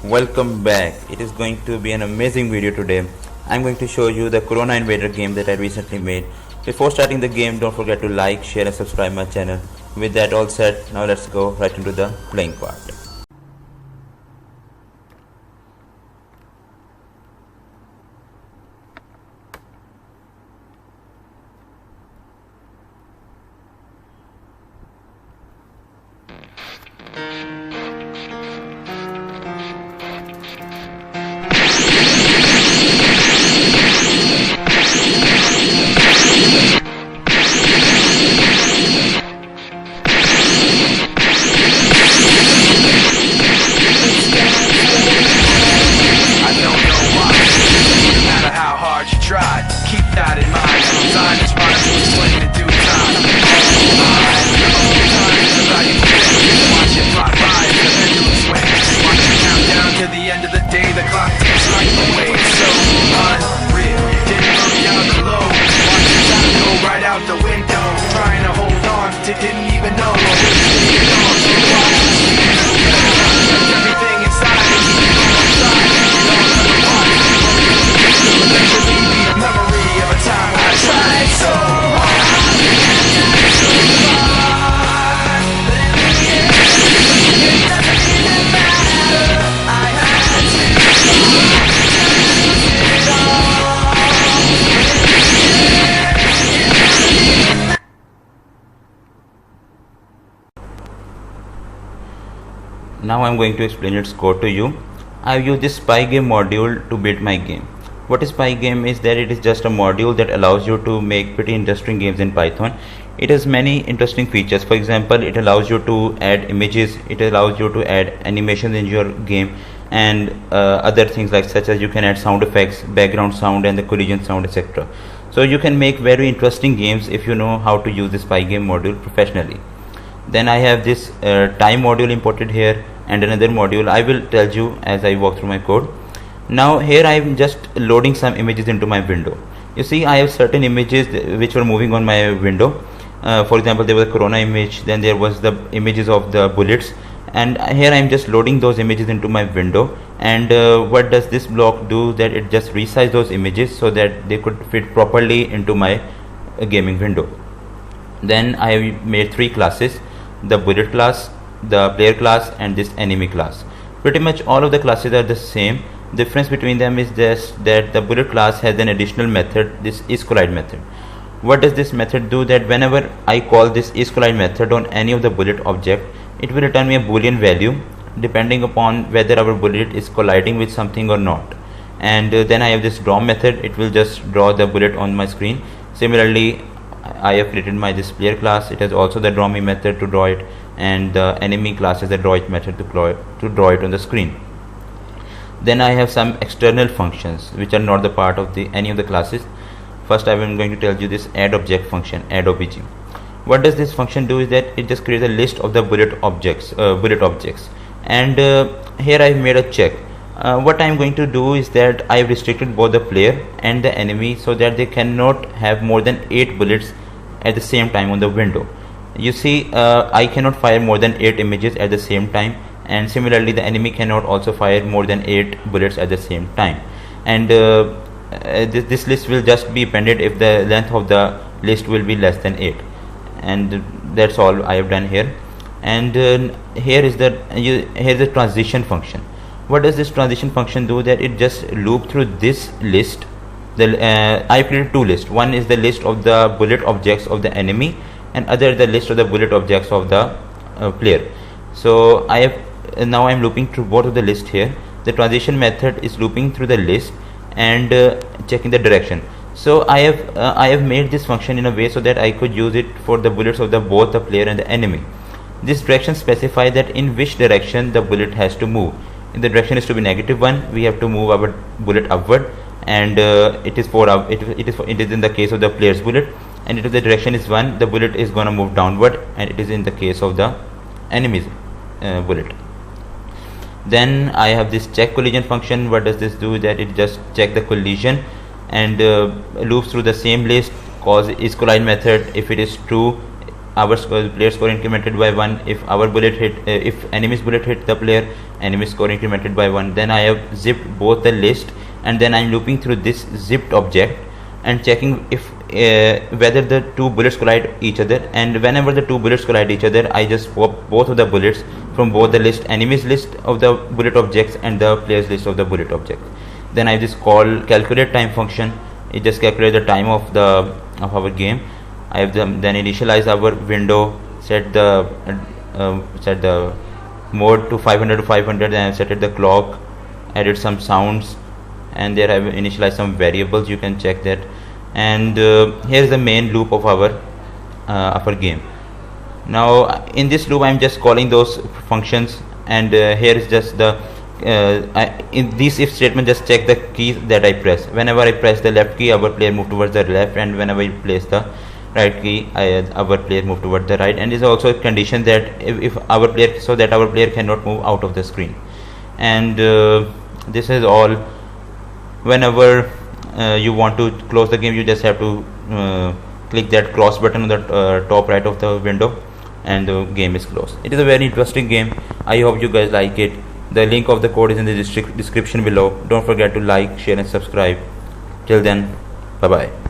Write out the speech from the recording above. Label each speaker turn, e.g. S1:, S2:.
S1: Welcome back. It is going to be an amazing video today. I'm going to show you the Corona Invader game that I recently made. Before starting the game, don't forget to like, share and subscribe my channel. With that all set, now let's go right into the playing part.
S2: Keep that in mind. Design is fine to explain in due time. Watch it fly by as the pendulum swings. Watch it count down to the end of the day. The clock ticks like the way. It's so unreal. Didn't look down below. Watch the time go right out the window. Trying to hold on to didn't even know. Everything inside is eventually be a memory of a time when I tried so hard. It doesn't even matter. I had to it
S1: all. Now I'm going to explain its code to you. I've used this Pygame module to build my game. What is Pygame is that it is just a module that allows you to make pretty interesting games in Python. It has many interesting features. For example, it allows you to add images, it allows you to add animations in your game, and other things like such as you can add sound effects, background sound and the collision sound, etc. So you can make very interesting games if you know how to use this Pygame module professionally. Then I have this time module imported here and another module. I will tell you as I walk through my code. Now here I am just loading some images into my window. You see, I have certain images which were moving on my window. For example, there was a Corona image, then there was the images of the bullets, and here I am just loading those images into my window. And what does this block do? That it just resizes those images so that they could fit properly into my gaming window. Then I have made three classes: the bullet class, the player class and this enemy class. Pretty much all of the classes are the same. Difference between them is just that the bullet class has an additional method, this isCollide method. What does this method do? That whenever I call this isCollide method on any of the bullet object, it will return me a boolean value depending upon whether our bullet is colliding with something or not. And then I have this draw method. It will just draw the bullet on my screen. Similarly, I have created my this player class. It has also the draw me method to draw it, and the enemy class has the draw it method to draw it on the screen. Then I have some external functions which are not the part of any of the classes. First I am going to tell you this add object function, add obj. What does this function do is that it just creates a list of the bullet objects, and here I have made a check. What I am going to do is that I have restricted both the player and the enemy so that they cannot have more than 8 bullets at the same time on the window. You see, I cannot fire more than 8 images at the same time, and similarly the enemy cannot also fire more than 8 bullets at the same time. And this list will just be appended if the length of the list will be less than 8. And that's all I have done here. And here is the transition function. What does this transition function do? That it just loop through this list. I created two lists. One is the list of the bullet objects of the enemy, and other the list of the bullet objects of the player. So now I am looping through both of the list here. The transition method is looping through the list and checking the direction. So I have made this function in a way so that I could use it for the bullets of both the player and the enemy. This direction specifies that in which direction the bullet has to move. If the direction is to be -1, we have to move our bullet upward, and it is in the case of the player's bullet. And if the direction is 1, the bullet is going to move downward, and it is in the case of the enemy's bullet. Then I have this check collision function. What does this do? That it just check the collision and loops through the same list, calls isCollide method. If it is true, our player score incremented by 1. If our bullet hit, if enemy's bullet hit the player, enemy score incremented by 1. Then I have zipped both the list, and then I'm looping through this zipped object and checking if whether the two bullets collide each other. And whenever the two bullets collide each other, I just swap both of the bullets from both the list, enemy's list of the bullet objects and the player's list of the bullet objects. Then I just call calculate time function. It just calculates the time of our game. I have then initialize our window, set the mode to 500 to 500, and set it the clock, added some sounds, and there I have initialized some variables. You can check that. And here is the main loop of our game. Now in this loop I'm just calling those functions, and here is just the in this if statement, just check the keys that I press. Whenever I press the left key, our player move towards the left, and whenever I place the right key, our player move towards the right. And is also a condition that if our player, so that our player cannot move out of the screen. And this is all. Whenever you want to close the game, you just have to click that cross button on the top right of the window, and the game is closed. It is a very interesting game. I hope you guys like it. The link of the code is in the description below. Don't forget to like, share and subscribe. Till then, bye bye.